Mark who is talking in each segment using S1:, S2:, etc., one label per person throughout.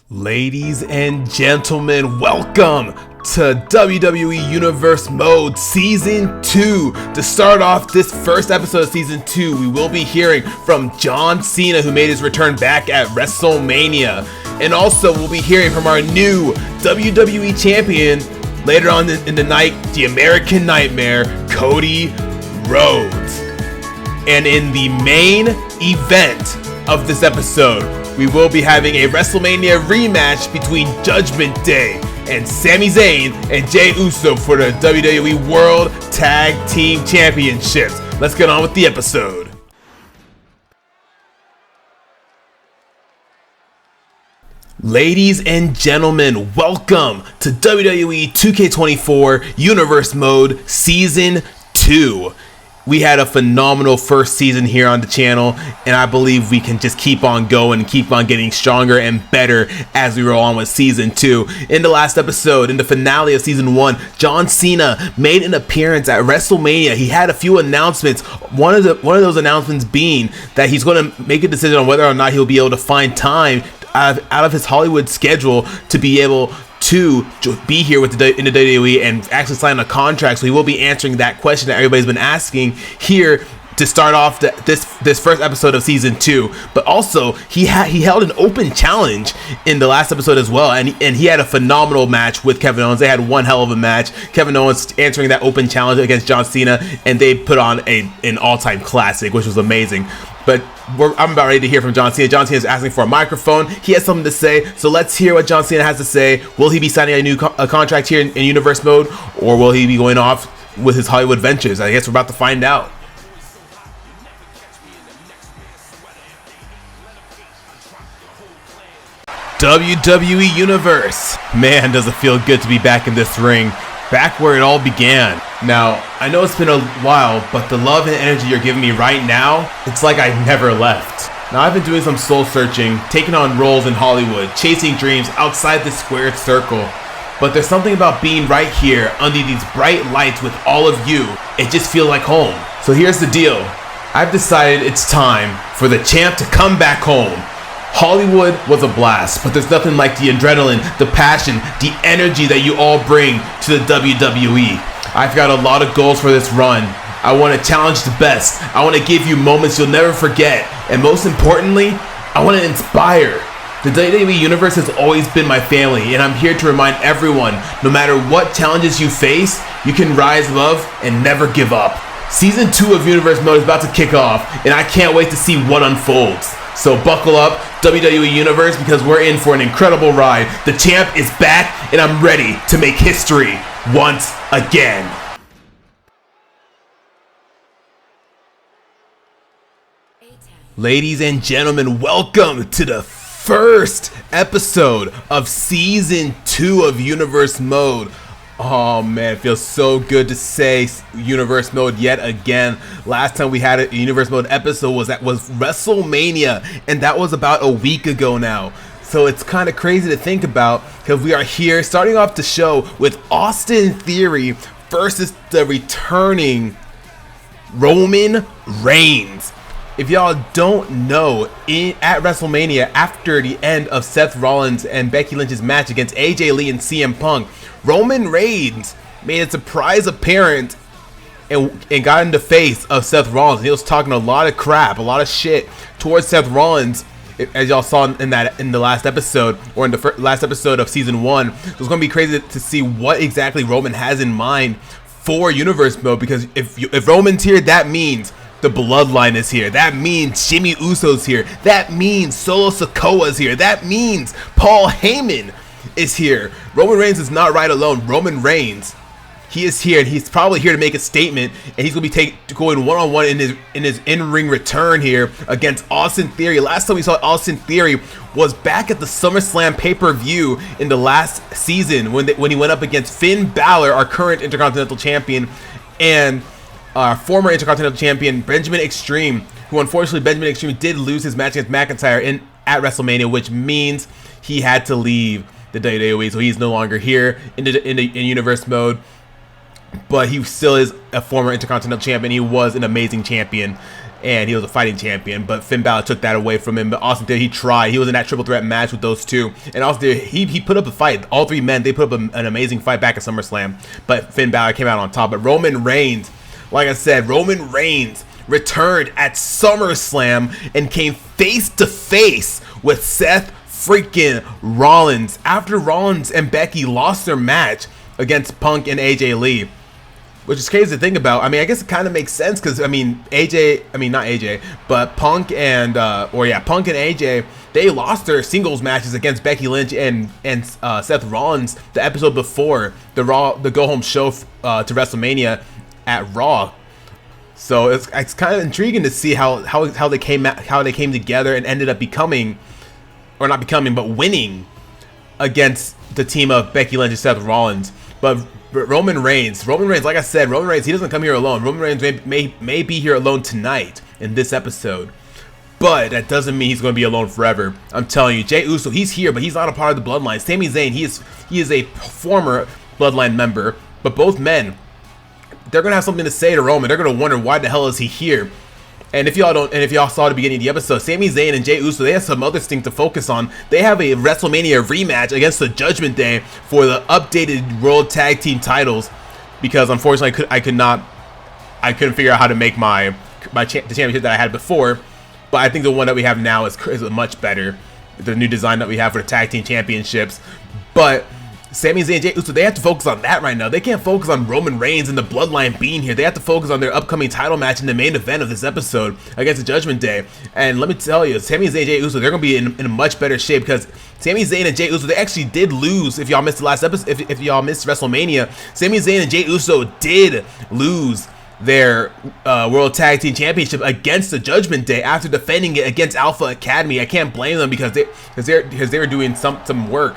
S1: Ladies and gentlemen, welcome to WWE Universe Mode Season 2. To start off this first episode of Season 2, we will be hearing from John Cena, who made his return back at WrestleMania. And also, we'll be hearing from our new WWE Champion later on in the night, the American Nightmare, Cody Rhodes. And in the main event of this episode, we will be having a WrestleMania rematch between Judgment Day and Sami Zayn and Jey Uso for the WWE World Tag Team Championships. Let's get on with the episode. Ladies and gentlemen, welcome to WWE 2K24 Universe Mode Season 2. We had a phenomenal first season here on the channel, and I believe we can just keep on going and keep on getting stronger and better as we roll on with Season 2. In the last episode, in the finale of Season 1, John Cena made an appearance at WrestleMania. He had a few announcements, one of those announcements being that he's going to make a decision on whether or not he'll be able to find time out of his Hollywood schedule to be able to be here in the WWE and actually sign a contract. So he will be answering that question that everybody's been asking here to start off this first episode of Season 2. But also he held an open challenge in the last episode as well, and he had a phenomenal match with Kevin Owens. They had one hell of a match. Kevin Owens answering that open challenge against John Cena, and they put on an all-time classic, which was amazing. But I'm about ready to hear from John Cena. John Cena is asking for a microphone. He has something to say, so let's hear what John Cena has to say. Will he be signing a new contract here in Universe Mode, or will he be going off with his Hollywood ventures? I guess we're about to find out. WWE Universe. Man, does it feel good to be back in this ring. Back where it all began. Now, I know it's been a while, but the love and energy you're giving me right now, it's like I never left. Now, I've been doing some soul searching, taking on roles in Hollywood, chasing dreams outside the squared circle. But there's something about being right here under these bright lights with all of you. It just feels like home. So here's the deal. I've decided it's time for the champ to come back home. Hollywood was a blast, but there's nothing like the adrenaline, the passion, the energy that you all bring to the WWE. I've got a lot of goals for this run. I want to challenge the best. I want to give you moments you'll never forget. And most importantly, I want to inspire. The WWE Universe has always been my family, and I'm here to remind everyone, no matter what challenges you face, you can rise above and never give up. Season 2 of Universe Mode is about to kick off, and I can't wait to see what unfolds. So buckle up, WWE Universe, because we're in for an incredible ride. The champ is back, and I'm ready to make history once again. Ladies and gentlemen, welcome to the first episode of Season 2 of Universe Mode. Oh man, it feels so good to say Universe Mode yet again. Last time we had a Universe Mode episode was WrestleMania, and that was about a week ago now. So it's kind of crazy to think about, because we are here starting off the show with Austin Theory versus the returning Roman Reigns. If y'all don't know, at WrestleMania, after the end of Seth Rollins and Becky Lynch's match against AJ Lee and CM Punk, Roman Reigns made a surprise appearance and got in the face of Seth Rollins. He was talking a lot of crap, a lot of shit towards Seth Rollins, as y'all saw in the last episode, or in the last episode of Season 1. So it's going to be crazy to see what exactly Roman has in mind for Universe Mode, because if Roman's here, that means the Bloodline is here. That means Jimmy Uso's here. That means Solo Sikoa's here. That means Paul Heyman is here. Roman Reigns is not right alone. Roman Reigns, he is here, and he's probably here to make a statement, and he's going to be going one-on-one in his in-ring return here against Austin Theory. Last time we saw Austin Theory was back at the SummerSlam pay-per-view in the last season when he went up against Finn Balor, our current Intercontinental Champion, and our former Intercontinental Champion Benjamin Extreme, who unfortunately Benjamin Extreme did lose his match against McIntyre at WrestleMania, which means he had to leave the WWE, so he's no longer here in Universe Mode. But he still is a former Intercontinental Champion. He was an amazing champion. and he was a fighting champion, but Finn Balor took that away from him. But Austin Theory, he tried. He was in that triple threat match with those two, and Austin Theory, he put up a fight. All three men, they put up an amazing fight back at SummerSlam, but Finn Balor came out on top. But Roman Reigns, like I said, Roman Reigns returned at SummerSlam and came face to face with Seth freaking Rollins after Rollins and Becky lost their match against Punk and AJ Lee, which is crazy to think about. I mean, I guess it kind of makes sense because not AJ, but Punk and Punk and AJ, they lost their singles matches against Becky Lynch and Seth Rollins the episode before the go home show to WrestleMania at Raw. So it's kind of intriguing to see how they came together and ended up winning against the team of Becky Lynch and Seth Rollins. But Roman Reigns, like I said, Roman Reigns, he doesn't come here alone. Roman Reigns may be here alone tonight in this episode, but that doesn't mean he's going to be alone forever. I'm telling you, Jey Uso, he's here, but he's not a part of the bloodline. Sami Zayn, he is a former bloodline member, but both men, they're gonna have something to say to Roman. They're gonna wonder why the hell is he here. And if y'all saw the beginning of the episode, Sami Zayn and Jey Uso, they have some other things to focus on. They have a WrestleMania rematch against the Judgment Day for the updated World Tag Team titles, because unfortunately I couldn't figure out how to make the championship that I had before. But I think the one that we have now is much better, the new design that we have for the Tag Team Championships. But Sami Zayn and Jey Uso, they have to focus on that right now. They can't focus on Roman Reigns and the Bloodline being here. They have to focus on their upcoming title match in the main event of this episode against the Judgment Day. And let me tell you, Sami Zayn and Jey Uso, they're going to be in a much better shape, because Sami Zayn and Jey Uso, they actually did lose. If y'all missed the last episode, if y'all missed WrestleMania, Sami Zayn and Jey Uso did lose their World Tag Team Championship against the Judgment Day after defending it against Alpha Academy. I can't blame them because they were doing some work.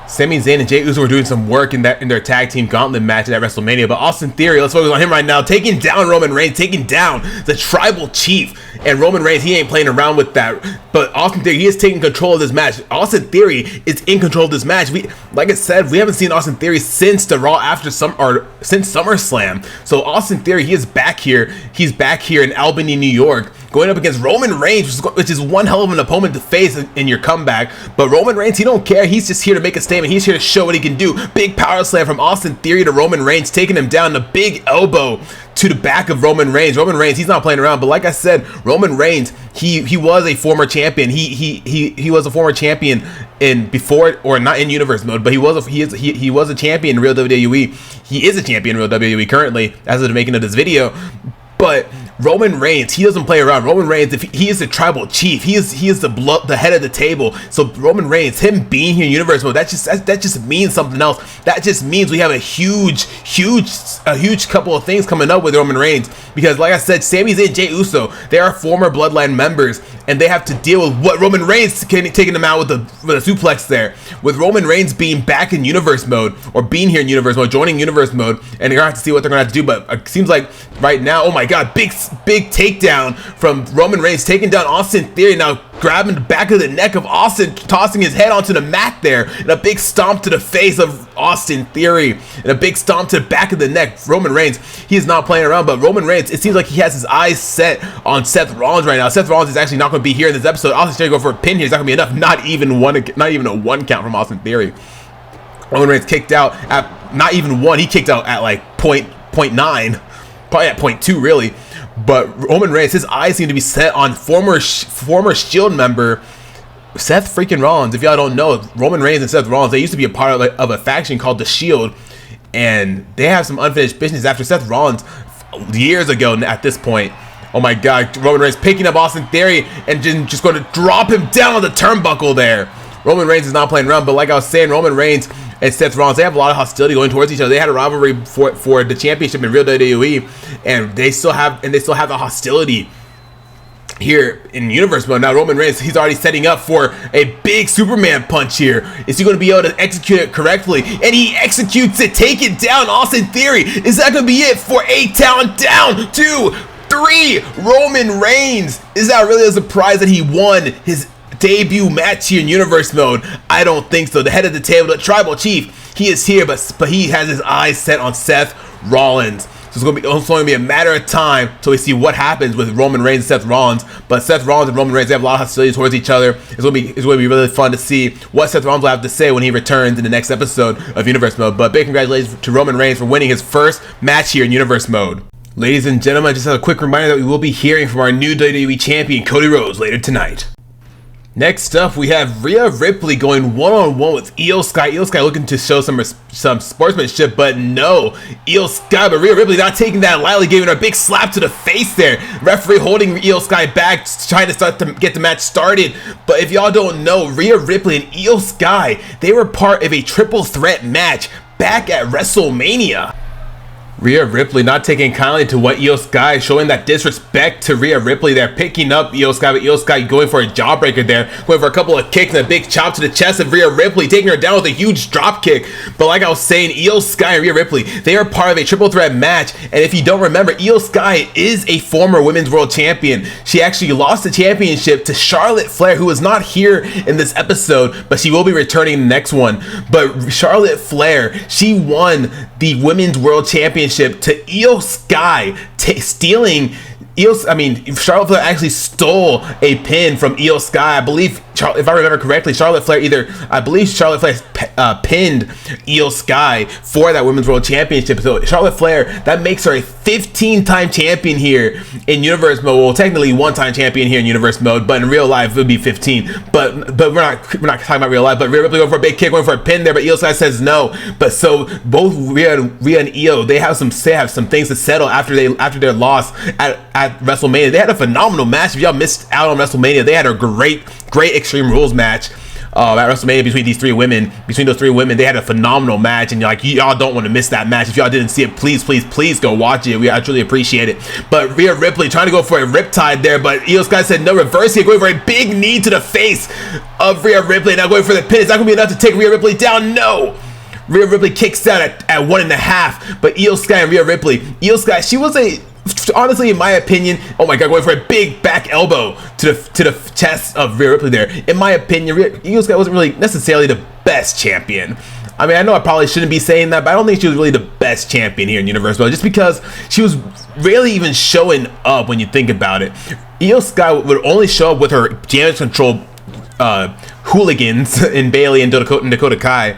S1: Sami Zayn and Jey Uso were doing some work in their tag team gauntlet match at WrestleMania. But Austin Theory, let's focus on him right now, taking down Roman Reigns, taking down the Tribal Chief. And Roman Reigns, he ain't playing around with that. But Austin Theory, he is taking control of this match. Austin Theory is in control of this match. Like I said, we haven't seen Austin Theory since the Raw since SummerSlam. So Austin Theory, he is back here. He's back here in Albany, New York, going up against Roman Reigns, which is one hell of an opponent to face in your comeback. But Roman Reigns, he don't care. He's just here to make a statement. He's here to show what he can do. Big power slam from Austin Theory to Roman Reigns, taking him down. A big elbow to the back of Roman Reigns. Roman Reigns, he's not playing around. But like I said, Roman Reigns, he was a former champion. He was a former champion before, or not in Universe mode, but he was a champion in real WWE. He is a champion in real WWE currently as of the making of this video. But Roman Reigns, he doesn't play around. Roman Reigns, he is the Tribal Chief. He is the head of the table. So Roman Reigns, him being here in Universe mode, that just means something else. That just means we have a huge couple of things coming up with Roman Reigns. Because like I said, Sami Zayn and Jey Uso, they are former Bloodline members, and they have to deal with what Roman Reigns taking them out with a suplex there. With Roman Reigns being back in Universe mode, or being here in Universe mode, joining Universe mode, and they're gonna have to see what they're gonna have to do. But it seems like right now, oh my God, big takedown from Roman Reigns, taking down Austin Theory, now grabbing the back of the neck of Austin, tossing his head onto the mat there, and a big stomp to the face of Austin Theory, and a big stomp to the back of the neck. Roman Reigns, he is not playing around. But Roman Reigns, it seems like he has his eyes set on Seth Rollins right now. Seth Rollins is actually not going to be here in this episode. Austin Theory go for a pin here. It's not going to be enough. Not even a one count from Austin Theory. Roman Reigns kicked out at not even one. He kicked out at like 0.9, probably at 0.2 really. But Roman Reigns, his eyes seem to be set on former Shield member Seth freaking Rollins. If y'all don't know, Roman Reigns and Seth Rollins, they used to be a part of a faction called the Shield, and they have some unfinished business after Seth Rollins years ago at this point. Oh my God, Roman Reigns picking up Austin Theory and just going to drop him down on the turnbuckle there. Roman Reigns is not playing around. But like I was saying, Roman Reigns and Seth Rollins, they have a lot of hostility going towards each other. They had a rivalry for the championship in real WWE, and they still have the hostility here in Universe mode. Now Roman Reigns, he's already setting up for a big Superman punch here. Is he going to be able to execute it correctly? And he executes it, taking down Austin Theory. Is that going to be it for a count down 2, 3? Roman Reigns, is that really a surprise that he won his debut match here in Universe mode? I don't think so. The head of the table, the Tribal Chief, he is here, but he has his eyes set on Seth Rollins. So it's only going to be a matter of time till we see what happens with Roman Reigns and Seth Rollins. But Seth Rollins and Roman Reigns, they have a lot of hostility towards each other. It's going to be really fun to see what Seth Rollins will have to say when he returns in the next episode of Universe Mode. But big congratulations to Roman Reigns for winning his first match here in Universe Mode. Ladies and gentlemen, just a quick reminder that we will be hearing from our new WWE Champion, Cody Rhodes, later tonight. Next up, we have Ria Ripley going one-on-one with Io Skye. Io Skye looking to show some sportsmanship, but no. Io Skye, but Ria Ripley not taking that lightly, giving her a big slap to the face there. Referee holding Io Skye back, trying to get the match started. But if y'all don't know, Ria Ripley and Io Skye, they were part of a triple threat match back at WrestleMania. Rhea Ripley not taking kindly to what Io Skye, showing that disrespect to Rhea Ripley there, picking up Io Skye, but Io Skye going for a jawbreaker there, going for a couple of kicks and a big chop to the chest of Rhea Ripley, taking her down with a huge drop kick. But like I was saying, Io Skye and Rhea Ripley, they are part of a triple threat match, and if you don't remember, Io Skye is a former Women's World Champion. She actually lost the championship to Charlotte Flair, who is not here in this episode, but she will be returning in the next one. But Charlotte Flair, she won the Women's World Championship to Io Skye, stealing Charlotte Flair actually stole a pin from Io Skye. I believe, if I remember correctly, Charlotte Flair pinned Io Skye for that Women's World Championship. So Charlotte Flair, that makes her a 15-time champion here in Universe Mode. Well, technically one-time champion here in Universe Mode, but in real life it would be 15. But we're not talking about real life. But Rhea Ripley going for a big kick, going for a pin there, but Io Skye says no. But so both Rhea and Io, they have some things to settle after their loss at WrestleMania. They had a phenomenal match. If y'all missed out on WrestleMania, they had a great Extreme Rules match at WrestleMania between those three women. They had a phenomenal match, and y'all don't want to miss that match. If y'all didn't see it, please go watch it. I truly appreciate it. But Rhea Ripley trying to go for a riptide there, but Io Skye said no, reverse here, going for a big knee to the face of Rhea Ripley. Now going for the pin. It's not going to be enough to take Rhea Ripley down. No. Rhea Ripley kicks out at 1.5, but Io Skye and Rhea Ripley. Io Skye, she was honestly, in my opinion, oh my god, going for a big back elbow to the chest of Rhea Ripley there. In my opinion, Io Skye wasn't really necessarily the best champion. I mean, I know I probably shouldn't be saying that, but I don't think she was really the best champion here in Universe Mode, just because she was rarely even showing up when you think about it. Io Skye would only show up with her damage control hooligans in Bayley and Dakota Kai.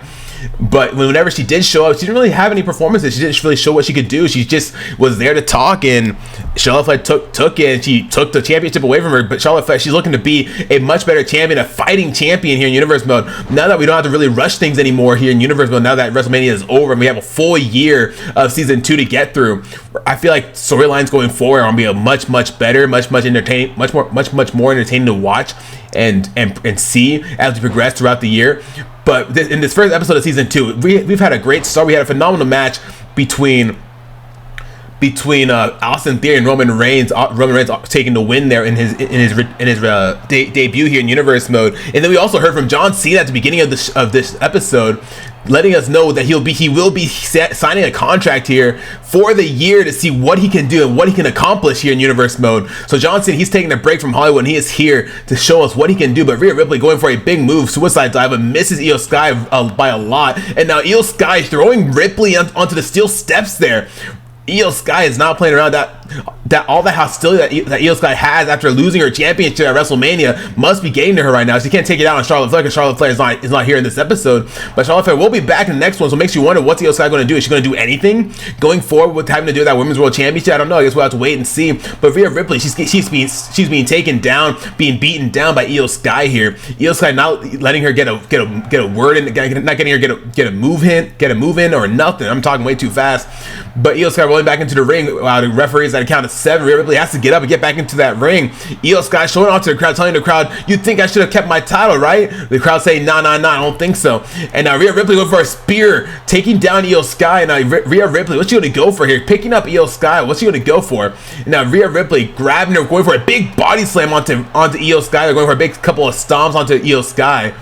S1: But whenever she did show up, she didn't really have any performances. She didn't really show what she could do. She just was there to talk, and Charlotte Flair took it, and she took the championship away from her. But Charlotte Flair, she's looking to be a much better champion, a fighting champion here in Universe Mode. Now that we don't have to really rush things anymore here in Universe Mode, now that WrestleMania is over and we have a full year of season 2 to get through, I feel like storylines going forward are going to be a much better, much more entertaining to watch and see as we progress throughout the year. But in this first episode of season 2, we've had a great start. We had a phenomenal match between Austin Theory and Roman Reigns. Roman Reigns taking the win there in his debut here in Universe Mode. And then we also heard from John Cena at the beginning of this episode, letting us know that he will be signing a contract here for the year to see what he can do and what he can accomplish here in Universe Mode. So John Cena, he's taking a break from Hollywood, and he is here to show us what he can do. But Rhea Ripley going for a big move, suicide dive, but misses Io Skye by a lot. And now Io Skye throwing Ripley onto the steel steps there. Io Skye is not playing around. That all the hostility that Io Skye has after losing her championship at WrestleMania must be getting to her right now. She can't take it out on Charlotte Flair because Charlotte Flair is not here in this episode. But Charlotte Flair will be back in the next one, so it makes you wonder, what's Io Skye going to do? Is she going to do anything going forward with having to do that Women's World Championship? I don't know. I guess we'll have to wait and see. But Rhea Ripley, she's being taken down, being beaten down by Io Skye here. Io Skye not letting her get a word in, not getting her get a move in or nothing. I'm talking way too fast. But Io Skye rolling back into the ring. The referees at a count of 7. Rhea Ripley has to get up and get back into that ring. Io Skye showing off to the crowd, telling the crowd, "You think I should have kept my title, right?" The crowd saying, "Nah, I don't think so." And now Rhea Ripley going for a spear, taking down Io Skye. And now Rhea Ripley, what's she going to go for here? Picking up Io Skye. What's she going to go for? And now Rhea Ripley grabbing her, going for a big body slam onto Io Skye. They're going for a big couple of stomps onto Io Skye.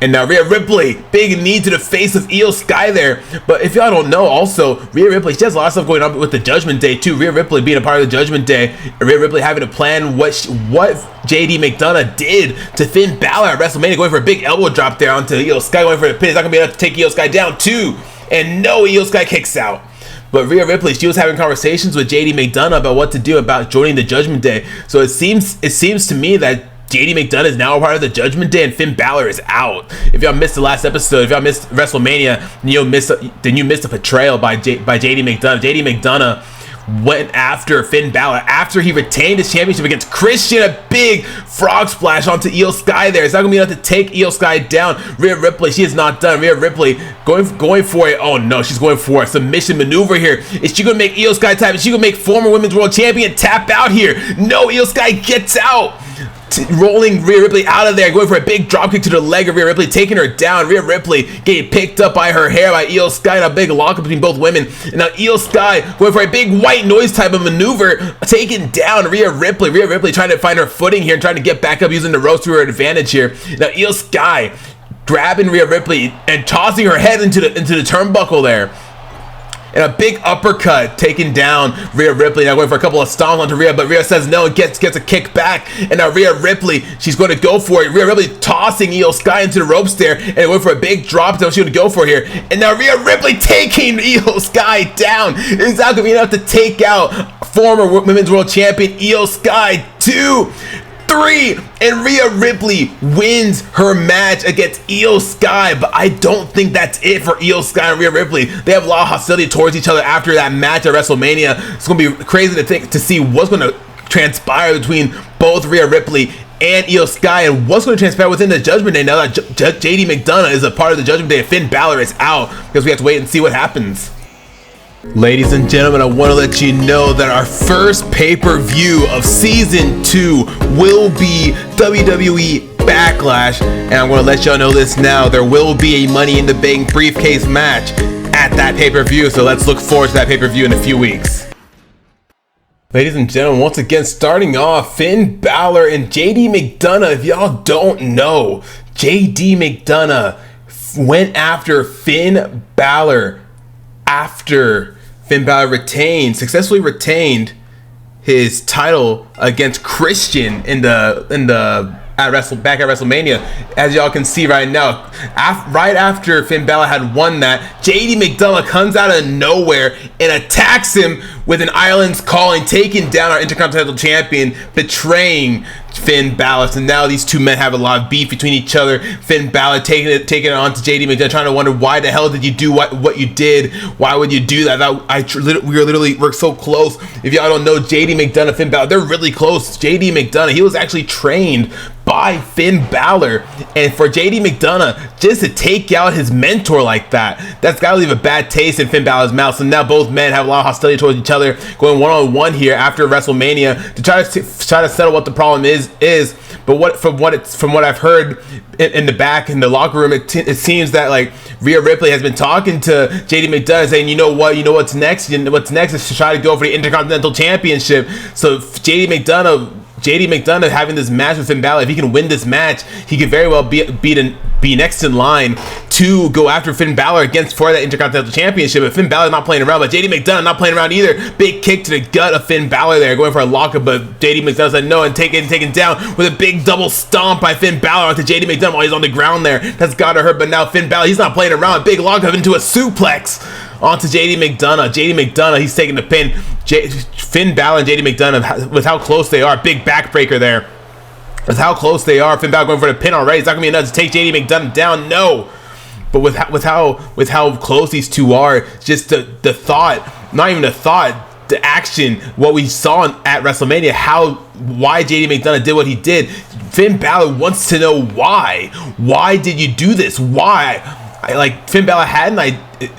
S1: And now Rhea Ripley, big knee to the face of Io Skye there. But if y'all don't know, also, Rhea Ripley, she has a lot of stuff going on with the Judgment Day too. Rhea Ripley being a part of the Judgment Day. Rhea Ripley having to plan what JD McDonagh did to Finn Balor at WrestleMania, going for a big elbow drop there onto Io Skye, going for the pin. It's not going to be enough to take Io Skye down too. And no, Io Skye kicks out. but Rhea Ripley, she was having conversations with JD McDonagh about what to do about joining the Judgment Day. So it seems to me that JD McDonagh is now a part of the Judgment Day and Finn Balor is out. If y'all missed the last episode, if y'all missed WrestleMania, then you missed a betrayal by JD McDonagh. JD McDonagh went after Finn Balor after he retained his championship against Christian. A big frog splash onto Skye there. It's not gonna be enough to take Skye down. Rhea Ripley, she is not done. Rhea Ripley going for it. Oh no, she's going for a submission maneuver here. Is she gonna make Skye tap? Is she gonna make former Women's World Champion tap out here? No, Skye gets out. Rolling Rhea Ripley out of there, going for a big dropkick to the leg of Rhea Ripley, taking her down. Rhea Ripley getting picked up by her hair by Skye, and a big lockup between both women. And now Skye going for a big white noise type of maneuver, taking down Rhea Ripley. Rhea Ripley trying to find her footing here and trying to get back up using the ropes to her advantage here. Now Skye grabbing Rhea Ripley and tossing her head into the turnbuckle there. And a big uppercut taking down Rhea Ripley. Now going for a couple of stomps onto Rhea, but Rhea says no and gets a kick back. And now Rhea Ripley, she's going to go for it. Rhea Ripley tossing Skye into the ropes there and going for a big drop that she's going to go for here. And now Rhea Ripley taking Skye down. It's not going to be enough to take out former Women's World Champion Skye. 2, 3, and Rhea Ripley wins her match against Skye, but I don't think that's it for Skye and Rhea Ripley. They have a lot of hostility towards each other after that match at WrestleMania. It's going to be crazy to see what's going to transpire between both Rhea Ripley and Skye, and what's going to transpire within the Judgment Day now that JD McDonagh is a part of the Judgment Day and Finn Balor is out, because we have to wait and see what happens. Ladies and gentlemen, I want to let you know that our first pay-per-view of Season 2 will be WWE Backlash, and I'm going to let y'all know this now. There will be a Money in the Bank briefcase match at that pay-per-view, so let's look forward to that pay-per-view in a few weeks. Ladies and gentlemen, once again, starting off, Finn Balor and JD McDonagh. If y'all don't know, JD McDonagh went after Finn Balor after Finn Balor successfully retained his title against Christian back at WrestleMania. As y'all can see right now, right after Finn Balor had won that, JD McDonagh comes out of nowhere and attacks him with an Island's Calling, taking down our Intercontinental Champion, betraying Finn Balor. So now these two men have a lot of beef between each other. Finn Balor taking it on to JD McDonagh, trying to wonder, why the hell did you do what you did? Why would you do that? We're so close. If y'all don't know, JD McDonagh, Finn Balor, they're really close. JD McDonagh, he was actually trained by Finn Balor, and for JD McDonagh just to take out his mentor like that's gotta leave a bad taste in Finn Balor's mouth. So now both men have a lot of hostility towards each other, going one-on-one here after WrestleMania to try to settle what the problem is. But from what I've heard in the locker room, it seems that like Rhea Ripley has been talking to JD McDonagh, saying, you know what's next is to try to go for the Intercontinental Championship. So JD McDonagh having this match with Finn Balor, if he can win this match, he could very well be next in line to go after Finn Balor for that Intercontinental Championship. But Finn Balor's not playing around, but JD McDonagh not playing around either. Big kick to the gut of Finn Balor there, going for a lockup, but JD McDonagh said no and taken down with a big double stomp by Finn Balor onto JD McDonagh while he's on the ground there. That's gotta hurt, but now Finn Balor, he's not playing around. A big lockup into a suplex onto JD McDonagh. JD McDonagh, he's taking the pin. Finn Balor and JD McDonagh, with how close they are, big backbreaker there. With how close they are, Finn Balor going for the pin already. It's not gonna be enough to take JD McDonagh down, no. But with how close these two are, just the thought, not even the thought, the action, what we saw at WrestleMania, why JD McDonagh did what he did. Finn Balor wants to know why. Why did you do this? Why? Finn Balor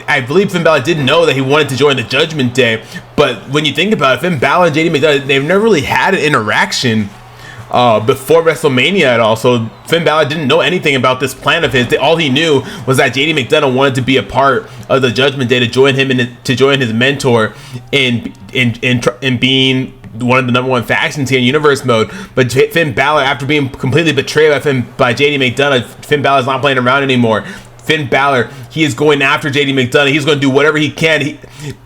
S1: I believe Finn Balor did know that he wanted to join the Judgment Day, but when you think about it, Finn Balor and JD McDonagh, they've never really had an interaction before WrestleMania at all. So Finn Balor didn't know anything about this plan of his. All he knew was that JD McDonagh wanted to be a part of the Judgment Day, to join his mentor in being one of the #1 factions here in Universe mode. But Finn Balor, after being completely betrayed by JD McDonagh, Finn Balor's not playing around anymore. Finn Balor, he is going after JD McDonagh. He's going to do whatever he can.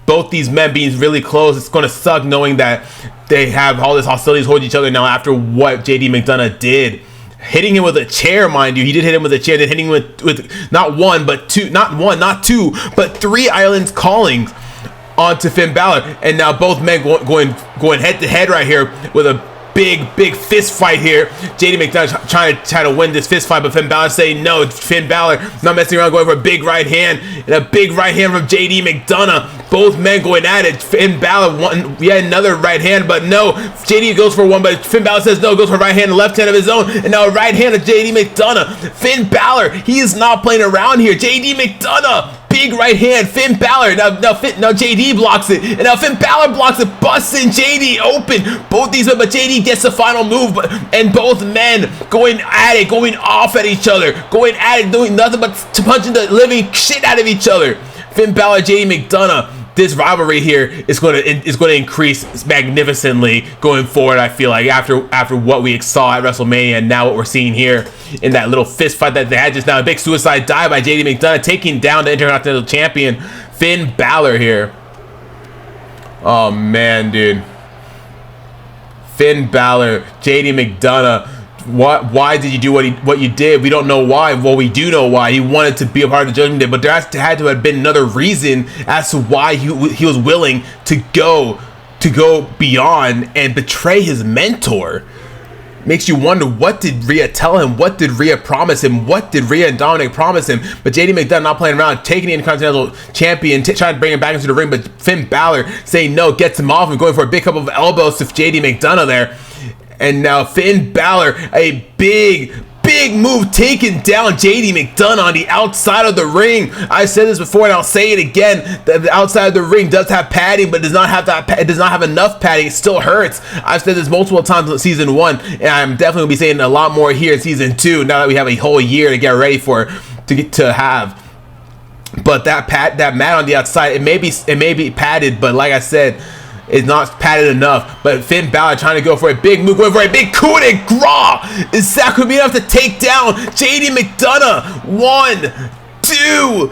S1: Both these men being really close, it's going to suck knowing that they have all this hostility towards each other now after what JD McDonagh did. Hitting him with a chair, mind you. He did hit him with a chair, then hitting him with not one, but two, but three Islands Callings onto Finn Balor, and now both men going head to head right here with a big fist fight here. JD McDonagh trying to win this fist fight, but Finn Balor saying no. Finn Balor not messing around, going for a big right hand, and a big right hand from JD McDonagh. Both men going at it. Finn Balor won yet another right hand, but no. JD goes for one, but Finn Balor says no, goes for right hand and left hand of his own, and now a right hand of JD McDonagh. Finn Balor, he is not playing around here. JD McDonagh, big right hand. Finn Balor, now JD blocks it, and now Finn Balor blocks it, busting JD open. Both these men, but JD gets the final move, and both men going at it, going off at each other, going at it, doing nothing but punching the living shit out of each other. Finn Balor, JD McDonagh. This rivalry here is going to increase magnificently going forward. I feel like after what we saw at WrestleMania, and now what we're seeing here in that little fist fight that they had just now, a big suicide dive by JD McDonagh, taking down the Intercontinental Champion Finn Balor here. Oh man, dude. Finn Balor, JD McDonagh. Why did you do what you did? We don't know why. Well, we do know why. He wanted to be a part of the Judgment Day, but there had to have been another reason as to why he was willing to go beyond and betray his mentor. Makes you wonder, what did Rhea tell him? What did Rhea promise him? What did Rhea and Dominic promise him? But JD McDonagh not playing around, taking the Intercontinental Champion, trying to bring him back into the ring, but Finn Balor saying no, gets him off and going for a big couple of elbows to JD McDonagh there. And now Finn Balor, a big move, taking down JD McDonagh on the outside of the ring. I said this before and I'll say it again, that the outside of the ring does have padding, but does not have enough padding. It still hurts. I've said this multiple times in season 1, and I'm definitely gonna be saying a lot more here in season 2, now that we have a whole year to get ready to have. But that mat on the outside, it may be padded, but like I said, it's not padded enough. But Finn Balor trying to go for a big move, going for a big coup de grace. Is that going to be enough to take down JD McDonagh? 1, 2,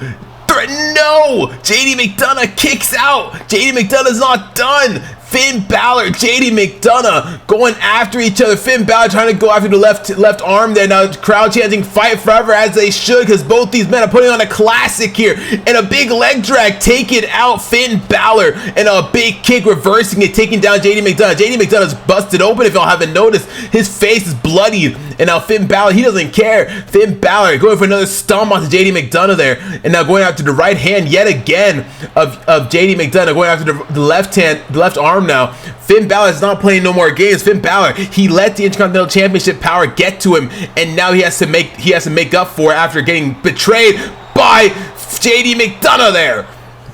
S1: 3. No! JD McDonagh kicks out. JD McDonough's not done. Finn Balor, JD McDonagh going after each other. Finn Balor trying to go after the left arm there. Now crowd chanting fight forever, as they should, because both these men are putting on a classic here. And a big leg drag taking out Finn Balor. And a big kick reversing it, taking down JD McDonagh. JD McDonagh's busted open, if y'all haven't noticed. His face is bloodied. And now Finn Balor, he doesn't care. Finn Balor going for another stomp onto JD McDonagh there. And now going after the right hand yet again of JD McDonagh, going after the left arm now. Finn Balor is not playing no more games. Finn Balor, he let the Intercontinental Championship power get to him, and now he has to make up for it after getting betrayed by JD McDonagh there.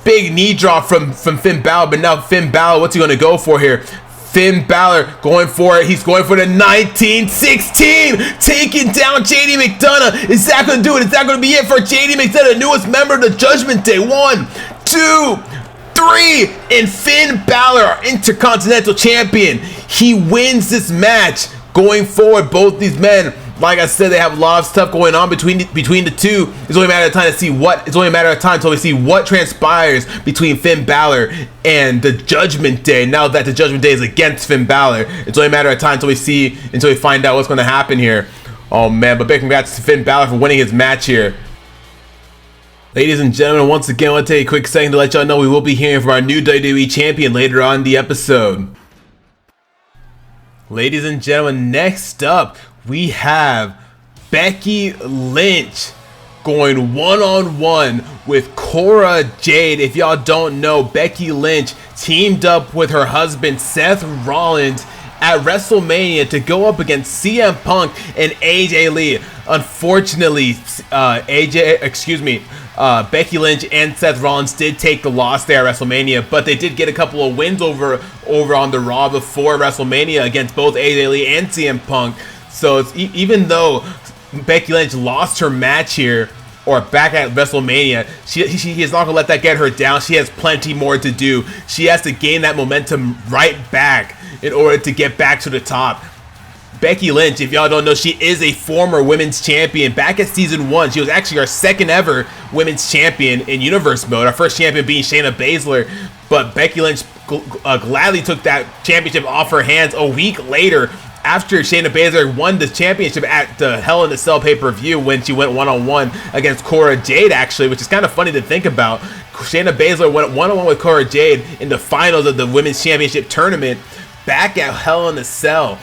S1: Big knee drop from Finn Balor, but now Finn Balor, what's he going to go for here? Finn Balor going for it. He's going for the 1916, taking down JD McDonagh. Is that going to do it? Is that going to be it for JD McDonagh, the newest member of the Judgment Day? 1, 2, 3, and Finn Balor, our Intercontinental Champion, he wins this match. Going forward, both these men, like I said, they have a lot of stuff going on between the two. It's only a matter of time to see what. It's only a matter of time until we see what transpires between Finn Balor and the Judgment Day. Now that the Judgment Day is against Finn Balor, it's only a matter of time until we find out what's going to happen here. Oh man! But big congrats to Finn Balor for winning his match here. Ladies and gentlemen, once again, I want to take a quick second to let y'all know we will be hearing from our new WWE Champion later on in the episode. Ladies and gentlemen, next up, we have Becky Lynch going one-on-one with Kora Jade. If y'all don't know, Becky Lynch teamed up with her husband Seth Rollins at WrestleMania to go up against CM Punk and AJ Lee. Unfortunately, Becky Lynch and Seth Rollins did take the loss there at WrestleMania, but they did get a couple of wins over on the Raw before WrestleMania against both AJ Lee and CM Punk. So it's, even though Becky Lynch lost her match here, or back at WrestleMania, she is not going to let that get her down. She has plenty more to do. She has to gain that momentum right back in order to get back to the top. Becky Lynch, if y'all don't know, she is a former women's champion. Back at season 1, she was actually our second ever women's champion in Universe mode. Our first champion being Shayna Baszler, but Becky Lynch gladly took that championship off her hands a week later after Shayna Baszler won the championship at the Hell in a Cell pay-per-view when she went one-on-one against Cora Jade, actually, which is kind of funny to think about. Shayna Baszler went one-on-one with Cora Jade in the finals of the Women's Championship tournament back at Hell in a Cell.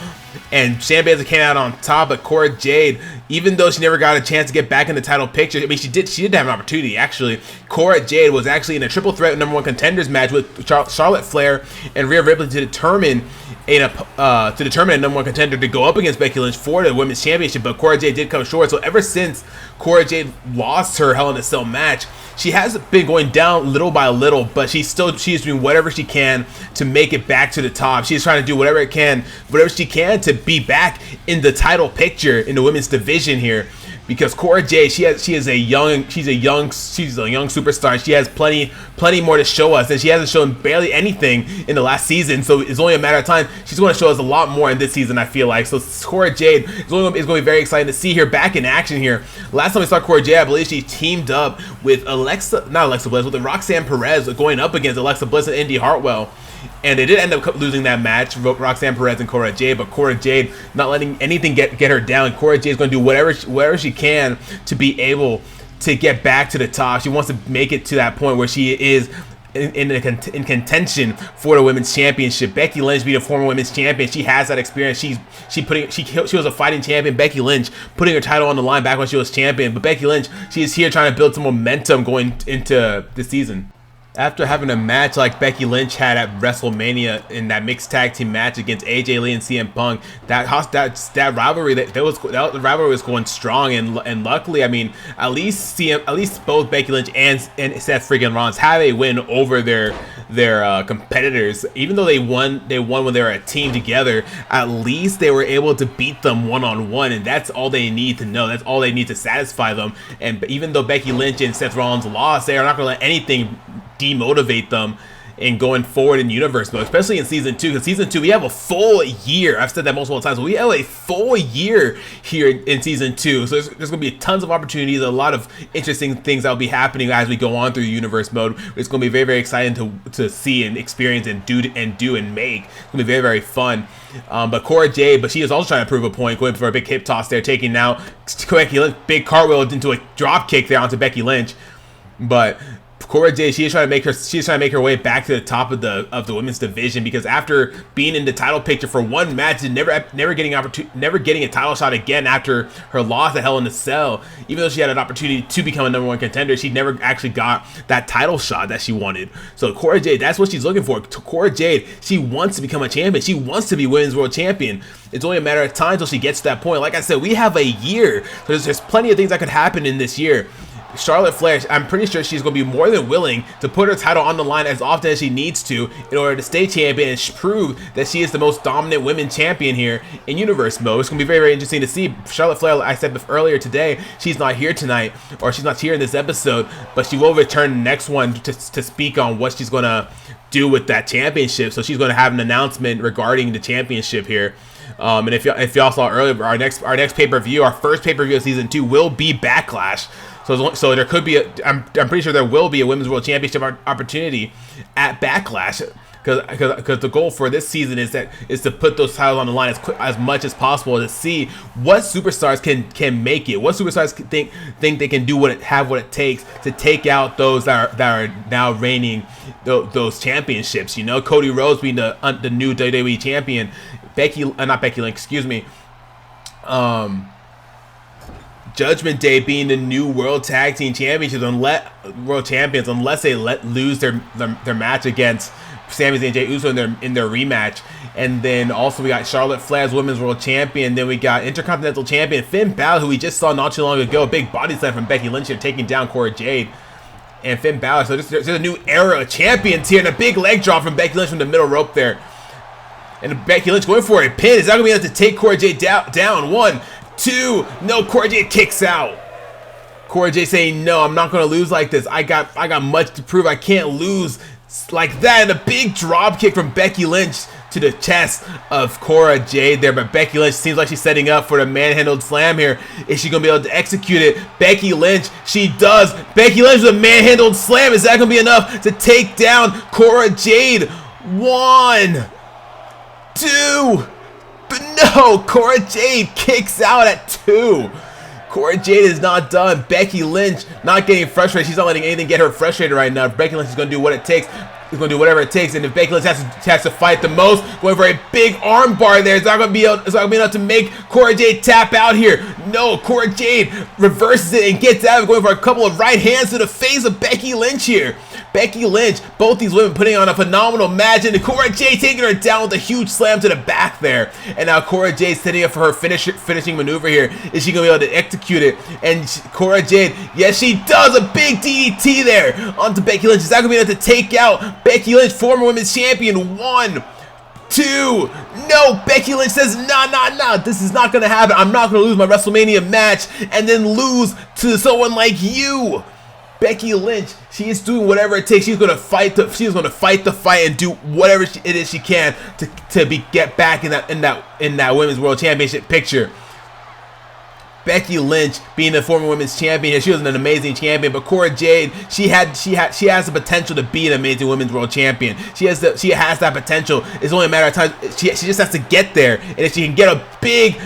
S1: And Shayna Baszler came out on top, but Cora Jade, even though she never got a chance to get back in the title picture, I mean, she did have an opportunity, actually. Cora Jade was actually in a triple threat #1 contenders match with Charlotte Flair and Rhea Ripley to determine a #1 contender to go up against Becky Lynch for the Women's Championship, but Cora Jade did come short. So ever since Cora Jade lost her Hell in a Cell match, she has been going down little by little, but she's doing whatever she can to make it back to the top. She's trying to do whatever she can to be back in the title picture in the women's division here. Because Cora Jade, she's a young superstar. She has plenty more to show us, and she hasn't shown barely anything in the last season. So it's only a matter of time. She's going to show us a lot more in this season, I feel like. So Cora Jade is going to be very exciting to see her back in action here. Last time we saw Cora Jade, I believe she teamed up with with Roxanne Perez going up against Alexa Bliss and Indy Hartwell. And they did end up losing that match, Roxanne Perez and Cora Jade, but Cora Jade not letting anything get her down. Cora Jade is going to do whatever she can to be able to get back to the top. She wants to make it to that point where she is in contention for the women's championship. Becky Lynch being a former women's champion, she has that experience. She was a fighting champion. Becky Lynch putting her title on the line back when she was champion. But Becky Lynch, she is here trying to build some momentum going into the season. After having a match like Becky Lynch had at WrestleMania in that mixed tag team match against AJ Lee and CM Punk, that rivalry the rivalry was going strong, and luckily, I mean, at least both Becky Lynch and Seth freaking Rollins have a win over their competitors. Even though they won when they were a team together, at least they were able to beat them one-on-one, and that's all they need to know. That's all they need to satisfy them. And even though Becky Lynch and Seth Rollins lost, they are not going to let anything demotivate them in going forward in Universe mode, especially in Season 2, because Season 2, we have a full year. I've said that multiple times, but we have a full year here in Season 2, so there's going to be tons of opportunities, a lot of interesting things that will be happening as we go on through Universe mode. It's going to be very, very exciting to see and experience and do and make. It's going to be very, very fun. But Cora Jade, she is also trying to prove a point, going for a big hip toss there, taking out Becky Lynch, big cartwheel into a drop kick there onto Becky Lynch. But Cora Jade, she's trying to make her way back to the top of the women's division, because after being in the title picture for one match and never getting a title shot again after her loss at Hell in a Cell, even though she had an opportunity to become a #1 contender, she never actually got that title shot that she wanted. So Cora Jade, that's what she's looking for. Cora Jade, she wants to become a champion. She wants to be Women's World Champion. It's only a matter of time until she gets to that point. Like I said, we have a year. So there's plenty of things that could happen in this year. Charlotte Flair, I'm pretty sure she's going to be more than willing to put her title on the line as often as she needs to in order to stay champion and prove that she is the most dominant women's champion here in Universe mode. It's going to be very, very interesting to see. Charlotte Flair, like I said earlier today, she's not here tonight, or she's not here in this episode, but she will return the next one to speak on what she's going to do with that championship. So she's going to have an announcement regarding the championship here. And if y'all saw earlier, our next pay-per-view, our first pay-per-view of Season 2 will be Backlash. So there could be I'm pretty sure there will be a Women's World Championship opportunity at Backlash, because the goal for this season is to put those titles on the line as much as possible, to see what superstars can make it, what superstars think they can do what it takes to take out those that are now reigning those championships. You know, Cody Rhodes being the new WWE champion, Judgment Day being the new World Tag Team Championships, unless they lose their match against Sami Zayn and Jey Uso in their rematch. And then also we got Charlotte Flair as Women's World Champion. Then we got Intercontinental Champion Finn Balor, who we just saw not too long ago, a big body slam from Becky Lynch here, taking down Cora Jade and Finn Balor. So there's a new era of champions here, and a big leg drop from Becky Lynch from the middle rope there. And Becky Lynch going for a pin. Is that going to be enough to take Cora Jade down? 1, 2, no, Cora Jade kicks out. Cora Jade saying, no, I'm not going to lose like this. I got much to prove. I can't lose like that. And a big drop kick from Becky Lynch to the chest of Cora Jade there. But Becky Lynch seems like she's setting up for the manhandled slam here. Is she going to be able to execute it? Becky Lynch, she does. Becky Lynch with a manhandled slam. Is that going to be enough to take down Cora Jade? 1, 2, No, Cora Jade kicks out at 2. Cora Jade is not done. Becky Lynch not getting frustrated. She's not letting anything get her frustrated right now. Becky Lynch is going to do what it takes. She's going to do whatever it takes. And if Becky Lynch has to fight the most, going for a big arm bar there, it's not going to be enough to make Cora Jade tap out here. No, Cora Jade reverses it and gets out, going for a couple of right hands to the face of Becky Lynch here. Becky Lynch, both these women putting on a phenomenal match, and Cora Jade taking her down with a huge slam to the back there. And now Cora Jade setting up for her finishing maneuver here. Is she going to be able to execute it? And Cora Jade, yes, she does, a big DDT there onto Becky Lynch. Is that going to be enough to take out Becky Lynch, former women's champion? 1, 2, no, Becky Lynch says, nah, this is not going to happen. I'm not going to lose my WrestleMania match and then lose to someone like you. Becky Lynch, she is doing whatever it takes. She's going to fight the fight and do whatever it is she can to get back in that women's world championship picture. Becky Lynch being the former women's champion, she was an amazing champion, but Cora Jade, she has the potential to be an amazing women's world champion. She has that potential. It's only a matter of time. She just has to get there, and if she can get a big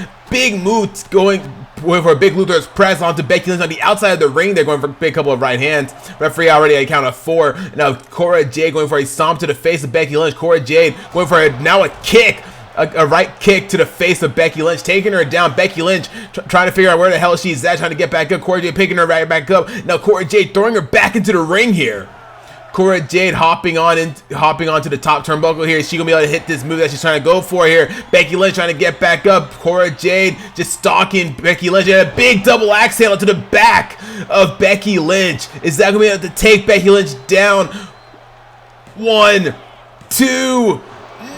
S1: move going for a big Luther's press onto Becky Lynch on the outside of the ring, they're going for a big couple of right hands. Referee already at a count of 4. Now Cora Jade going for a stomp to the face of Becky Lynch. Cora Jade going for a kick. A right kick to the face of Becky Lynch, taking her down. Becky Lynch trying to figure out where the hell she's at, trying to get back up. Cora Jade picking her right back up. Now Cora Jade throwing her back into the ring here. Cora Jade hopping onto the top turnbuckle here. Is she gonna be able to hit this move that she's trying to go for here? Becky Lynch trying to get back up. Cora Jade just stalking Becky Lynch, and a big double axe handle to the back of Becky Lynch. Is that gonna be able to take Becky Lynch down? 1, 2.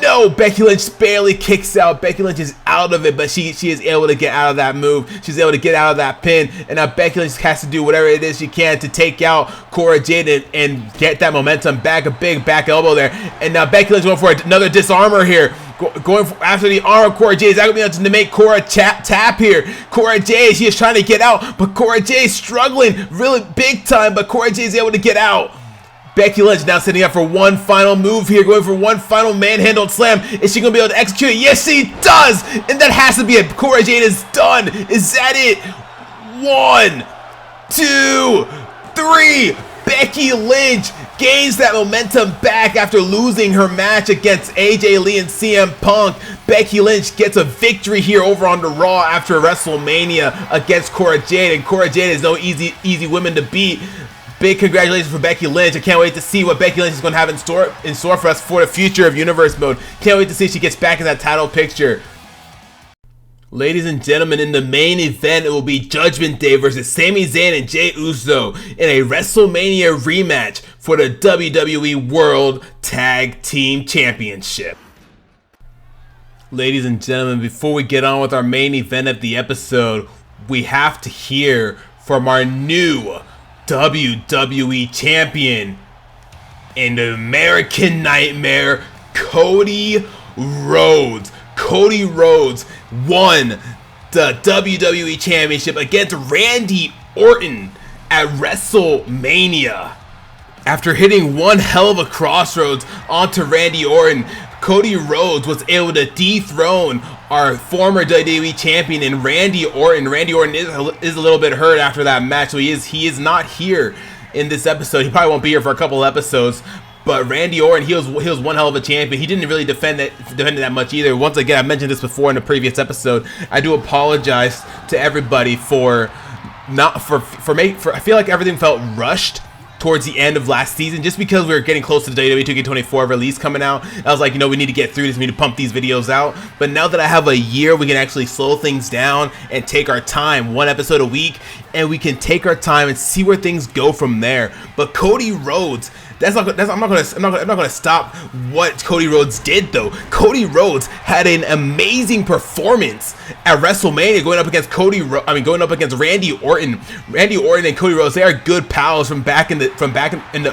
S1: No, Becky Lynch barely kicks out. Becky Lynch is out of it, but she is able to get out of that move. She's able to get out of that pin, and now Becky Lynch has to do whatever it is she can to take out Cora Jade and get that momentum back. A big back elbow there, and now Becky Lynch going for another disarmer here. Going after the arm of Cora Jade. Is that going to be able to make Cora tap here? Cora Jade, she is trying to get out, but Cora Jade struggling really big time, but Cora Jade is able to get out. Becky Lynch now setting up for one final move here, going for one final manhandled slam. Is she going to be able to execute it? Yes, she does! And that has to be it. Cora Jade is done. Is that it? 1, 2, 3. Becky Lynch gains that momentum back after losing her match against AJ Lee and CM Punk. Becky Lynch gets a victory here over on the Raw after WrestleMania against Cora Jade. And Cora Jade is no easy woman to beat. Big congratulations for Becky Lynch. I can't wait to see what Becky Lynch is going to have in store for us for the future of Universe Mode. Can't wait to see if she gets back in that title picture. Ladies and gentlemen, in the main event, it will be Judgment Day versus Sami Zayn and Jey Uso in a WrestleMania rematch for the WWE World Tag Team Championship. Ladies and gentlemen, before we get on with our main event of the episode, we have to hear from our new WWE Champion and the American Nightmare, Cody Rhodes. Cody Rhodes won the WWE Championship against Randy Orton at WrestleMania. After hitting one hell of a crossroads onto Randy Orton, Cody Rhodes was able to dethrone our former WWE champion and Randy Orton. Randy Orton is a little bit hurt after that match, so he is not here in this episode. He probably won't be here for a couple episodes. But Randy Orton, he was one hell of a champion. He didn't really defend it that much either. Once again, I mentioned this before in the previous episode. I do apologize to everybody for I feel like everything felt rushed towards the end of last season, just because we were getting close to the WWE 2K24 release coming out. I was like, we need to get through this, we need to pump these videos out. But now that I have a year, we can actually slow things down and take our time, one episode a week, and we can take our time and see where things go from there. But Cody Rhodes, I'm not gonna stop what Cody Rhodes did though. Cody Rhodes had an amazing performance at WrestleMania, going up against Randy Orton. Randy Orton and Cody Rhodes, they are good pals from back in the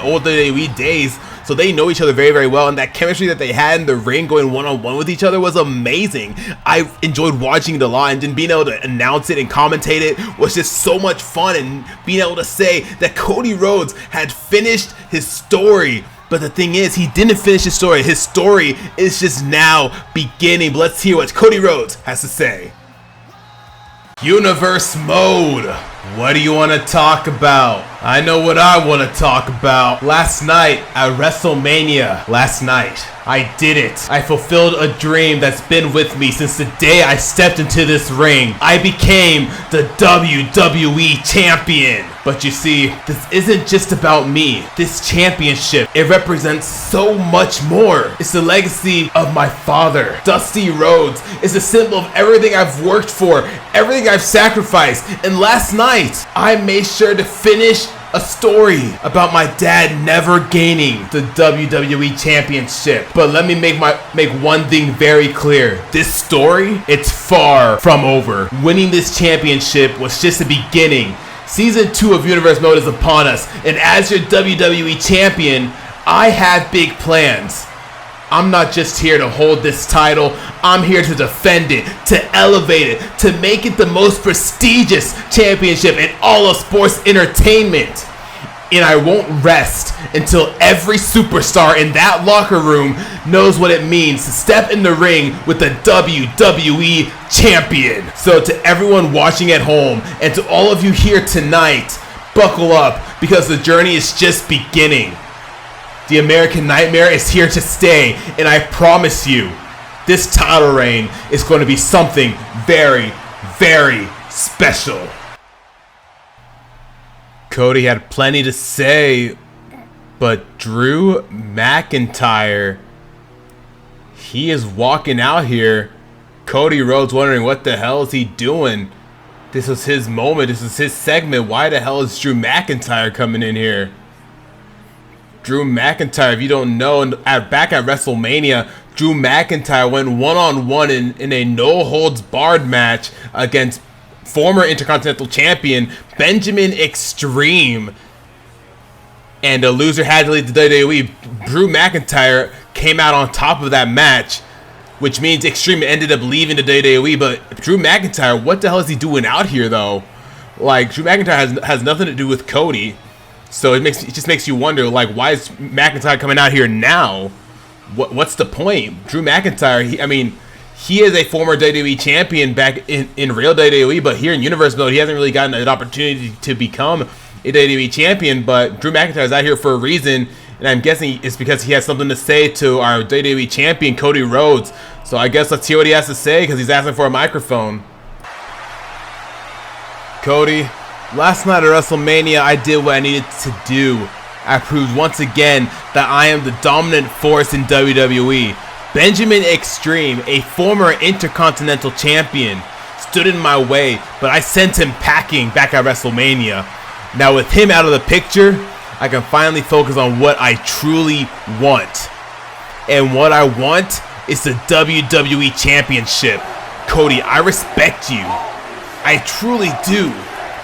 S1: old WWE days, so they know each other very, very well. And that chemistry that they had in the ring, going one-on-one with each other, was amazing. I enjoyed watching it a lot, and then being able to announce it and commentate it was just so much fun. And being able to say that Cody Rhodes had finished his story But the thing is, he didn't finish his story. His story is just now beginning. But let's hear what Cody Rhodes has to say. Universe mode. What do you want to talk about? I know what I want to talk about. Last night at WrestleMania. Last night, I did it. I fulfilled a dream that's been with me since the day I stepped into this ring. I became the WWE Champion. But you see, this isn't just about me. This championship, it represents so much more. It's the legacy of my father, Dusty Rhodes. It's a symbol of everything I've worked for, everything I've sacrificed. And last night, I made sure to finish a story about my dad never gaining the WWE Championship. But let me make one thing very clear. This story, it's far from over. Winning this championship was just the beginning. Season 2 of Universe Mode is upon us, and as your WWE Champion, I have big plans. I'm not just here to hold this title, I'm here to defend it, to elevate it, to make it the most prestigious championship in all of sports entertainment. And I won't rest until every superstar in that locker room knows what it means to step in the ring with the WWE Champion. So to everyone watching at home and to all of you here tonight, buckle up because the journey is just beginning. The American Nightmare is here to stay, and I promise you, this title reign is going to be something very, very special. Cody had plenty to say, but Drew McIntyre, he is walking out here. Cody Rhodes wondering what the hell is he doing. This was his moment. This is his segment. Why the hell is Drew McIntyre coming in here? Drew McIntyre, if you don't know, back at WrestleMania, Drew McIntyre went one-on-one in a no-holds-barred match against former Intercontinental Champion Benjamin Extreme, and the loser had to leave the WWE. Drew McIntyre came out on top of that match, which means Extreme ended up leaving the WWE. But Drew McIntyre, what the hell is he doing out here though? Like, Drew McIntyre has nothing to do with Cody, so it just makes you wonder, like, why is McIntyre coming out here now? What's the point? Drew McIntyre, he is a former WWE champion back in real WWE, but here in Universe Mode, he hasn't really gotten an opportunity to become a WWE champion. But Drew McIntyre is out here for a reason, and I'm guessing it's because he has something to say to our WWE champion, Cody Rhodes. So I guess let's hear what he has to say, because he's asking for a microphone. Cody, last night at WrestleMania, I did what I needed to do. I proved once again that I am the dominant force in WWE. Benjamin Extreme, a former Intercontinental Champion, stood in my way, but I sent him packing back at WrestleMania. Now with him out of the picture, I can finally focus on what I truly want. And what I want is the WWE Championship. Cody, I respect you. I truly do.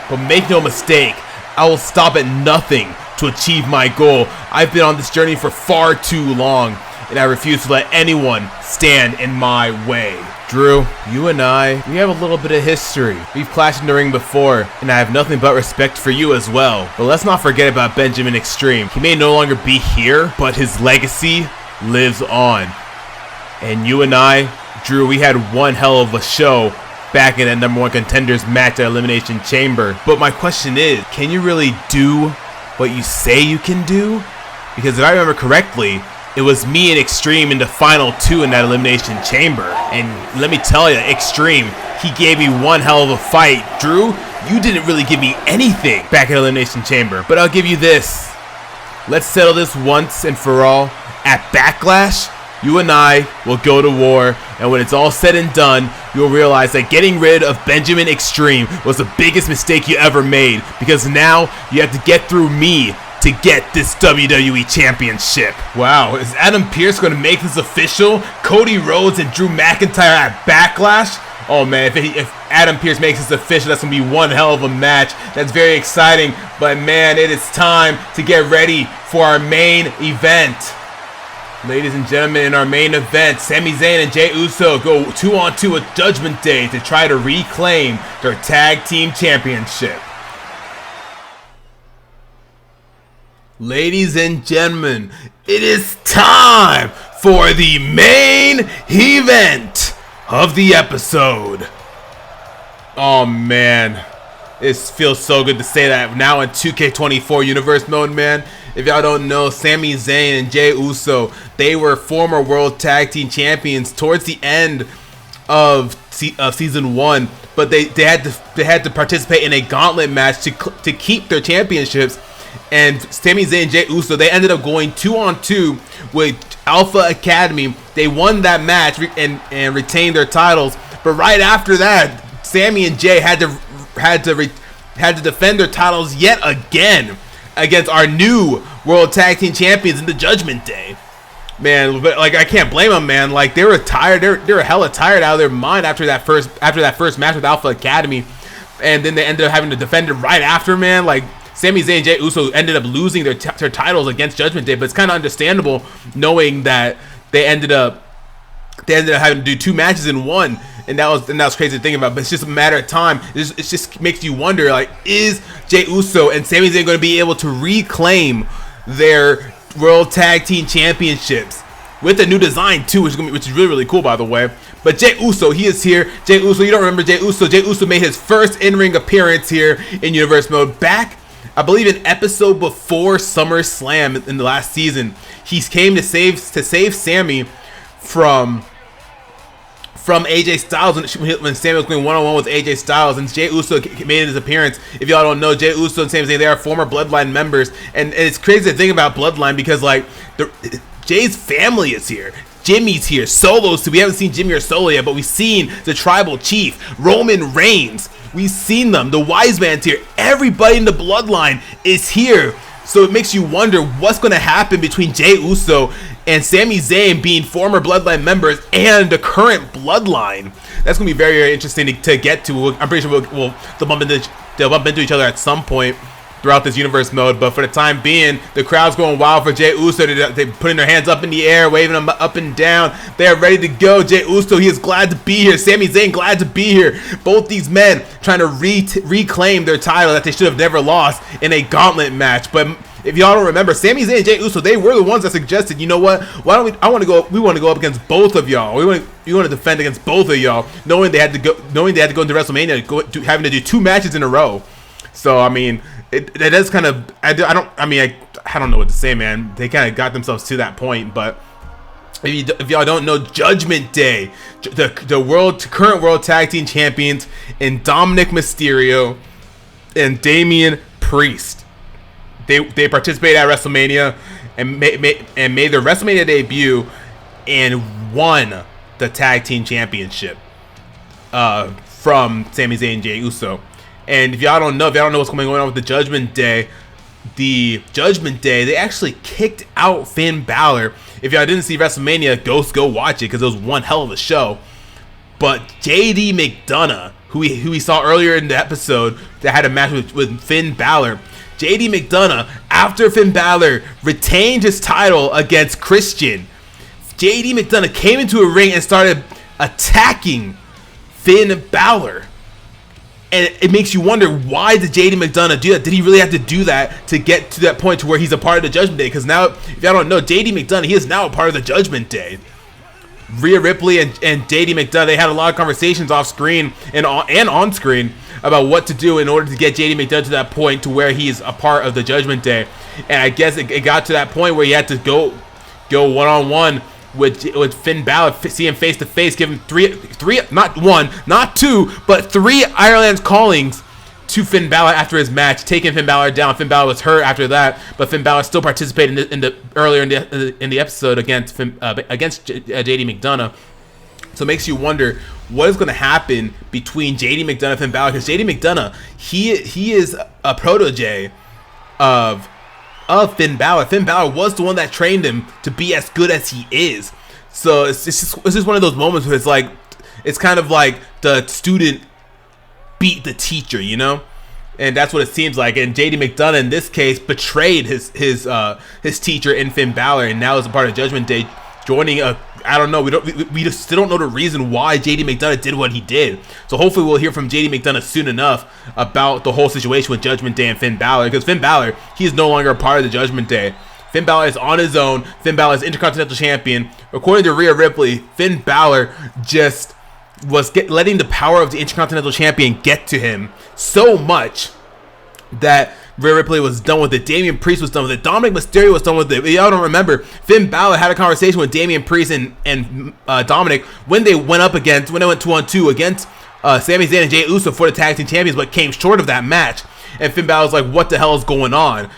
S1: But make no mistake, I will stop at nothing to achieve my goal. I've been on this journey for far too long, and I refuse to let anyone stand in my way. Drew, you and I, we have a little bit of history. We've clashed in the ring before, and I have nothing but respect for you as well. But let's not forget about Benjamin Extreme. He may no longer be here, but his legacy lives on. And you and I, Drew, we had one hell of a show back in that #1 Contenders match at Elimination Chamber. But my question is, can you really do what you say you can do? Because if I remember correctly, it was me and Extreme in the final 2 in that Elimination Chamber. And let me tell you, Extreme, he gave me one hell of a fight. Drew, you didn't really give me anything back at Elimination Chamber. But I'll give you this. Let's settle this once and for all. At Backlash, you and I will go to war. And when it's all said and done, you'll realize that getting rid of Benjamin Extreme was the biggest mistake you ever made. Because now you have to get through me to get this WWE Championship. Wow, is Adam Pearce going to make this official? Cody Rhodes and Drew McIntyre at Backlash? Oh man, if Adam Pearce makes this official, that's going to be one hell of a match. That's very exciting, but man, it is time to get ready for our main event. Ladies and gentlemen, in our main event, Sami Zayn and Jey Uso go 2-on-2 at Judgment Day to try to reclaim their tag team championship. Ladies and gentlemen, it is time for the main event of the episode. Oh man, it feels so good to say that now in 2K24 Universe mode, man. If y'all don't know, Sami Zayn and Jey Uso, they were former World Tag Team Champions towards the end of Season 1, but they had to participate in a gauntlet match to keep their championships. And Sami Zayn and Jey Uso, they ended up going 2-on-2 with Alpha Academy. They won that match and retained their titles. But right after that, Sami and Jey had to defend their titles yet again against our new World Tag Team Champions in the Judgment Day. Man, but like I can't blame them, man. Like they were tired. They were hella tired out of their mind after that first match with Alpha Academy, and then they ended up having to defend it right after, man. Like Sami Zayn and Jey Uso ended up losing their titles against Judgment Day, but it's kind of understandable knowing that they ended up having to do 2 matches in one, and that was crazy to think about. But it's just a matter of time. It just makes you wonder, like, is Jey Uso and Sami Zayn going to be able to reclaim their World Tag Team Championships with a new design too, which is really, really cool, by the way. But Jey Uso, he is here. Jey Uso, you don't remember Jey Uso? Jey Uso made his first in-ring appearance here in Universe mode back, I believe, an episode before SummerSlam in the last season. He came to save Sami from AJ Styles when Sami was going one-on-one with AJ Styles, and Jey Uso made his appearance. If y'all don't know, Jey Uso and Sami Zayn, they are former Bloodline members, and it's crazy to think about Bloodline because like Jay's family is here. Jimmy's here, Solo's too. We haven't seen Jimmy or Solo yet, but we've seen the Tribal Chief, Roman Reigns. We've seen them. The Wise Man's here. Everybody in the Bloodline is here. So it makes you wonder what's going to happen between Jey Uso and Sami Zayn being former Bloodline members and the current Bloodline. That's going to be very, very interesting to get to. I'm pretty sure they'll bump into each other at some point throughout this Universe mode. But for the time being, the crowd's going wild for Jey Uso. They're putting their hands up in the air, waving them up and down. They're ready to go. Jey Uso, he is glad to be here. Sami Zayn, glad to be here. Both these men trying to reclaim their title that they should have never lost in a gauntlet match. But if y'all don't remember, Sami Zayn and Jey Uso, they were the ones that suggested, you know what? Why don't we want to go up against both of y'all. We want to defend against both of y'all, knowing they had to go into WrestleMania, having to do 2 matches in a row. So I mean, it does kind of I don't know what to say, man. They kind of got themselves to that point. But if y'all don't know, Judgment Day, the current World Tag Team Champions in Dominic Mysterio and Damian Priest, they participated at WrestleMania and made their WrestleMania debut and won the Tag Team Championship from Sami Zayn and Jey Uso. And if y'all don't know what's going on with the Judgment Day, they actually kicked out Finn Balor. If y'all didn't see WrestleMania, go watch it because it was one hell of a show. But JD McDonagh, who we saw earlier in the episode that had a match with Finn Balor, JD McDonagh, after Finn Balor retained his title against Christian, JD McDonagh came into a ring and started attacking Finn Balor. And it makes you wonder, why did JD McDonagh do that? Did he really have to do that to get to that point to where he's a part of the Judgment Day? Because now, if y'all don't know, JD McDonagh, he is now a part of the Judgment Day. Rhea Ripley and JD McDonagh, they had a lot of conversations off screen and on screen about what to do in order to get JD McDonagh to that point to where he is a part of the Judgment Day. And I guess it got to that point where he had to go one-on-one with Finn Balor, see him face to face, give him three, not one, not 2, but 3 Ireland's callings to Finn Balor after his match, taking Finn Balor down. Finn Balor was hurt after that, but Finn Balor still participated earlier in the episode against JD McDonagh. So it makes you wonder what is going to happen between JD McDonagh and Finn Balor, because JD McDonagh, he is a protege of Finn Balor. Finn Balor was the one that trained him to be as good as he is. So it's just one of those moments where it's kind of like the student beat the teacher, you know? And that's what it seems like. And JD McDonagh in this case betrayed his teacher in Finn Balor, and now is a part of Judgment Day, joining a I don't know. We just still don't know the reason why JD McDonagh did what he did. So hopefully we'll hear from JD McDonagh soon enough about the whole situation with Judgment Day and Finn Balor, because Finn Balor, he's no longer a part of the Judgment Day. Finn Balor is on his own. Finn Balor is Intercontinental Champion. According to Rhea Ripley, Finn Balor just was letting the power of the Intercontinental Champion get to him so much that Rhea Ripley was done with it. Damian Priest was done with it. Dominic Mysterio was done with it. Y'all don't remember, Finn Balor had a conversation with Damian Priest and Dominic when they went 2-on-2 against Sami Zayn and Jey Uso for the Tag Team Champions, but came short of that match. And Finn Balor was like, what the hell is going on?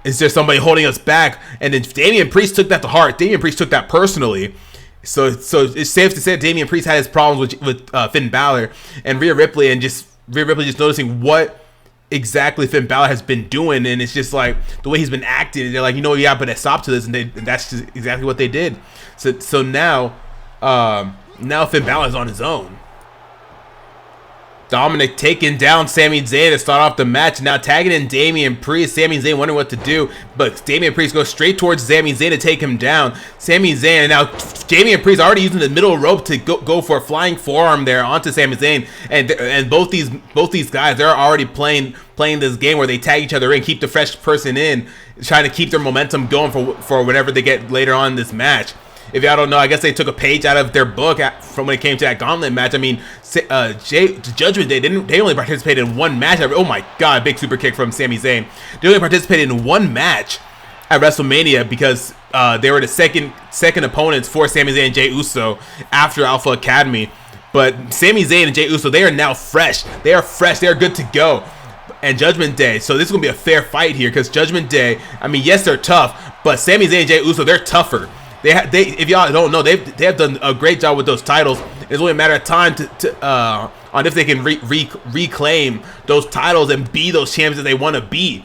S1: Is there somebody holding us back? And then Damian Priest took that to heart. Damian Priest took that personally. So it's safe to say that Damian Priest had his problems with Finn Balor and Rhea Ripley just noticing what exactly Finn Balor has been doing, and it's just like the way he's been acting. They're like, you know, you gotta put a stop to this, and that's just exactly what they did. So now Finn Balor is on his own. Dominic taking down Sami Zayn to start off the match. Now tagging in Damian Priest. Sami Zayn wondering what to do, but Damian Priest goes straight towards Sami Zayn to take him down. Sami Zayn, and now Damian Priest already using the middle rope to go for a flying forearm there onto Sami Zayn, and both these guys, they're already playing this game where they tag each other in, keep the fresh person in, trying to keep their momentum going for whatever they get later on in this match. If y'all don't know, I guess they took a page out of their book from when it came to that gauntlet match. I mean, Judgment Day, they only participated in one match. Oh my god, big super kick from Sami Zayn. They only participated in one match at WrestleMania because they were the second opponents for Sami Zayn and Jey Uso after Alpha Academy. But Sami Zayn and Jey Uso, they are now fresh. They are fresh. They are good to go. And Judgment Day, so this is going to be a fair fight here, because Judgment Day, I mean, yes, they're tough, but Sami Zayn and Jey Uso, they're tougher. If y'all don't know, they have done a great job with those titles. It's only a matter of time on if they can reclaim those titles and be those champions that they want to be.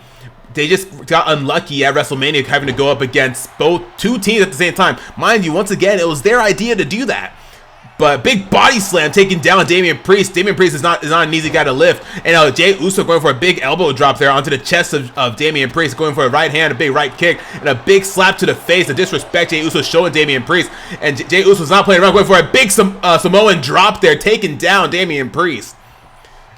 S1: They just got unlucky at WrestleMania having to go up against two teams at the same time. Mind you, once again, it was their idea to do that. But big body slam taking down Damian Priest. Damian Priest is not an easy guy to lift. And Jey Uso going for a big elbow drop there onto the chest of Damian Priest, going for a right hand, a big right kick, and a big slap to the face. The disrespect Jey Uso showing Damian Priest. And Jey Uso's not playing around, going for a big Samoan drop there, taking down Damian Priest.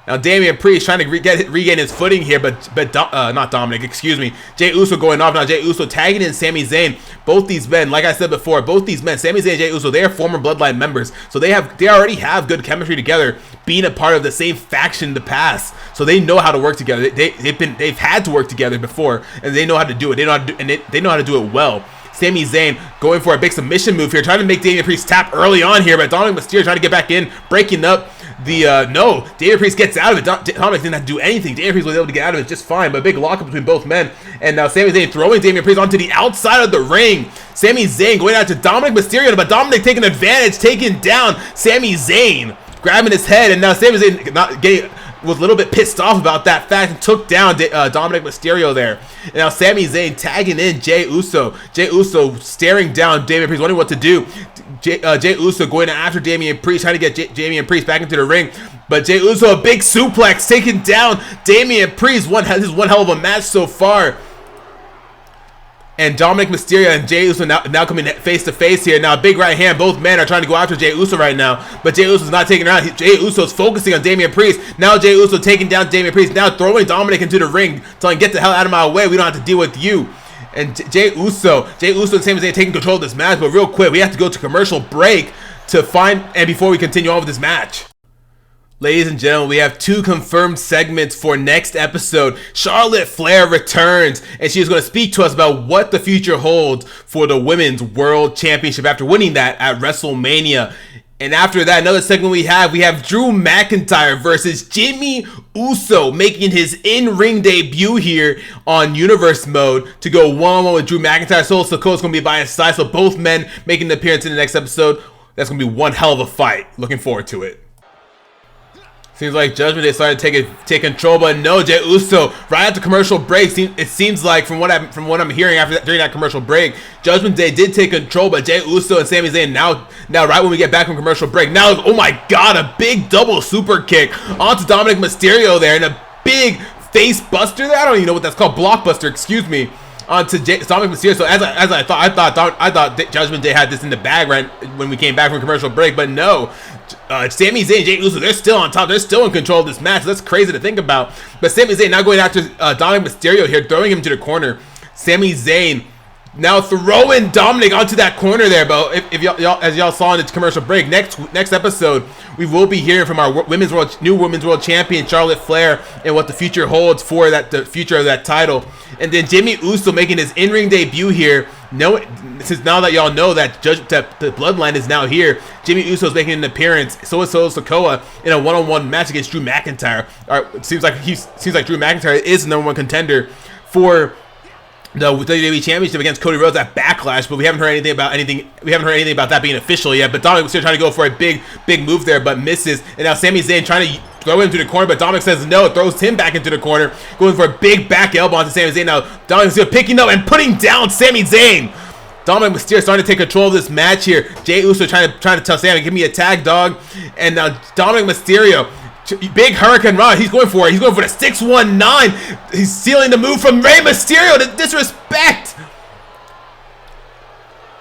S1: Now Damian Priest trying to regain his footing here, but not Dominic, excuse me. Jey Uso going off now. Jey Uso tagging in Sami Zayn. Both these men, like I said before, both these men, Sami Zayn and Jey Uso, they are former Bloodline members, so they already have good chemistry together, being a part of the same faction in the past. So they know how to work together. They've had to work together before, and they know how to do it. They know how to do it well. Sami Zayn going for a big submission move here, trying to make Damian Priest tap early on here, but Dominic Mysterio trying to get back in, breaking up no, Damian Priest gets out of it. Dominic didn't have to do anything. Damian Priest was able to get out of it just fine, but a big lockup between both men. And now Sami Zayn throwing Damian Priest onto the outside of the ring. Sami Zayn going out to Dominic Mysterio, but Dominic taking advantage, taking down Sami Zayn, grabbing his head, and now Sami Zayn was a little bit pissed off about that fact and took down Dominic Mysterio there. And now Sami Zayn tagging in Jey Uso. Jey Uso staring down Damian Priest, wondering what to do. Jey Uso going after Damian Priest, trying to get Damian Priest back into the ring. But Jey Uso, a big suplex, taking down Damian Priest. This is one hell of a match so far. And Dominic Mysterio and Jey Uso now coming face to face here. Now, big right hand. Both men are trying to go after Jey Uso right now. But Jey Uso's not taking it out. Jey Uso's focusing on Damian Priest. Now Jey Uso taking down Damian Priest. Now throwing Dominic into the ring, telling him, get the hell out of my way. We don't have to deal with you. And Jey Uso and Sami Zayn taking control of this match. But real quick, we have to go to commercial break before we continue on with this match. Ladies and gentlemen, we have two confirmed segments for next episode. Charlotte Flair returns, and she is going to speak to us about what the future holds for the Women's World Championship after winning that at WrestleMania. And after that, another segment we have Drew McIntyre versus Jimmy Uso, making his in-ring debut here on Universe mode to go one-on-one with Drew McIntyre. Solo Sikoa's going to be by his side, so both men making an appearance in the next episode. That's going to be one hell of a fight. Looking forward to it. Seems like Judgment Day started to take control, but no, Jey Uso right after commercial break. It seems like from what I'm hearing during that commercial break, Judgment Day did take control, but Jey Uso and Sami Zayn now right when we get back from commercial break, now oh my god, a big double super kick onto Dominic Mysterio there, and a big face buster there. I don't even know what that's called, blockbuster. Excuse me. onto Dominic Mysterio. So as I thought Judgment Day had this in the bag right when we came back from commercial break, but no. Sami Zayn and Jey Uso, they're still on top. They're still in control of this match. That's crazy to think about. But Sami Zayn now going after Dominic Mysterio here, throwing him to the corner. Sami Zayn now throwing Dominic onto that corner there. But if y'all, as y'all saw in the commercial break, next episode we will be hearing from our new women's world champion Charlotte Flair and what the future holds for the future of that title. And then Jimmy Uso making his in-ring debut here. Since now that y'all know that the Bloodline is now here, Jimmy Uso is making an appearance. So is Sikoa in a one-on-one match against Drew McIntyre. It seems like Drew McIntyre is the #1 contender for the WWE Championship against Cody Rhodes at Backlash, but we haven't heard anything about that being official yet. But Dominic was still trying to go for a big move there, but misses. And now Sami Zayn trying to throw him to the corner, but Dominic says no, throws him back into the corner, going for a big back elbow onto Sami Zayn. Now Dominic Mysterio picking up and putting down Sami Zayn. Dominic Mysterio starting to take control of this match here. Jey Uso trying to tell Sami, give me a tag, dog. And now Dominic Mysterio, big Hurricane Run. He's going for it. He's going for the 619. He's stealing the move from Rey Mysterio. The disrespect.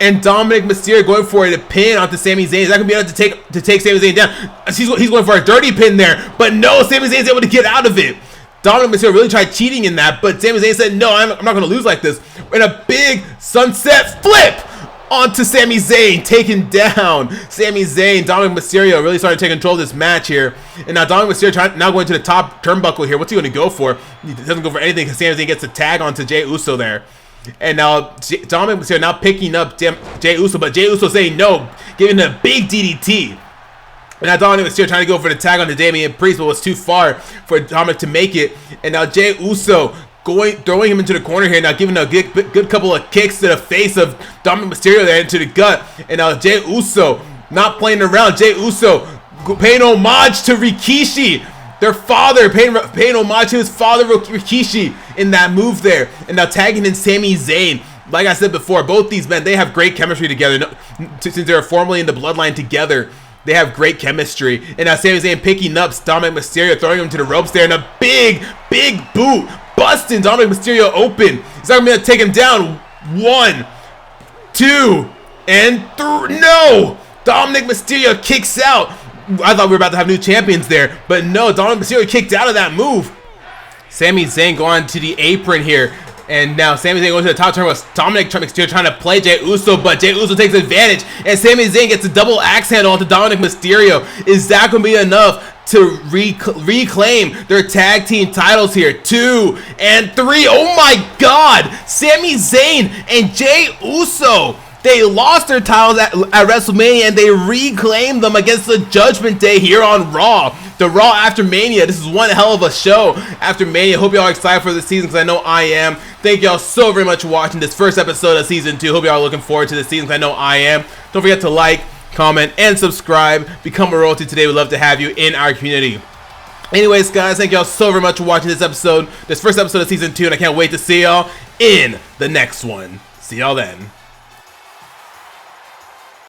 S1: And Dominic Mysterio going for it, a pin onto Sami Zayn. Is that going to be enough to take Sami Zayn down? He's going for a dirty pin there. But no, Sami Zayn's able to get out of it. Dominic Mysterio really tried cheating in that, but Sami Zayn said, no, I'm not going to lose like this. And a big sunset flip onto Sami Zayn, taken down. Sami Zayn, Dominic Mysterio really starting to take control of this match here. And now Dominic Mysterio now going to the top turnbuckle here. What's he going to go for? He doesn't go for anything because Sami Zayn gets a tag onto Jey Uso there. And now Dominic Mysterio now picking up Jey Uso, but Jey Uso saying no, giving him a big DDT. And now Dominic Mysterio trying to go for the tag on the Damian Priest, but was too far for Dominic to make it. And now Jey Uso throwing him into the corner here, now giving a good couple of kicks to the face of Dominic Mysterio there into the gut. And now Jey Uso not playing around. Jey Uso paying homage to Rikishi, their father, paying homage to his father Rikishi in that move there. And now tagging in Sami Zayn. Like I said before, both these men, they have great chemistry together. Since they were formerly in the Bloodline together, they have great chemistry. And now Sami Zayn picking up Dominic Mysterio, throwing him to the ropes there, and a big boot, busting Dominic Mysterio open. He's not going to take him down. 1, 2, and 3. No! Dominic Mysterio kicks out. I thought we were about to have new champions there, but no, Dominic Mysterio kicked out of that move. Sami Zayn going to the apron here. And now Sami Zayn goes to the top turn with Dominic Mysterio trying to play Jey Uso, but Jey Uso takes advantage, and Sami Zayn gets a double axe handle onto Dominic Mysterio. Is that going to be enough to reclaim their tag team titles here? 2 and 3. Oh my God! Sami Zayn and Jey Uso, they lost their titles at WrestleMania, and they reclaimed them against the Judgment Day here on Raw. The Raw after Mania. This is one hell of a show after Mania. Hope y'all are excited for the season, because I know I am. Thank y'all so very much for watching this first episode of Season 2. Hope y'all are looking forward to the season, because I know I am. Don't forget to like, comment, and subscribe. Become a royalty today. We'd love to have you in our community. Anyways, guys, thank y'all so very much for watching this episode, this first episode of Season 2, and I can't wait to see y'all in the next one. See y'all then.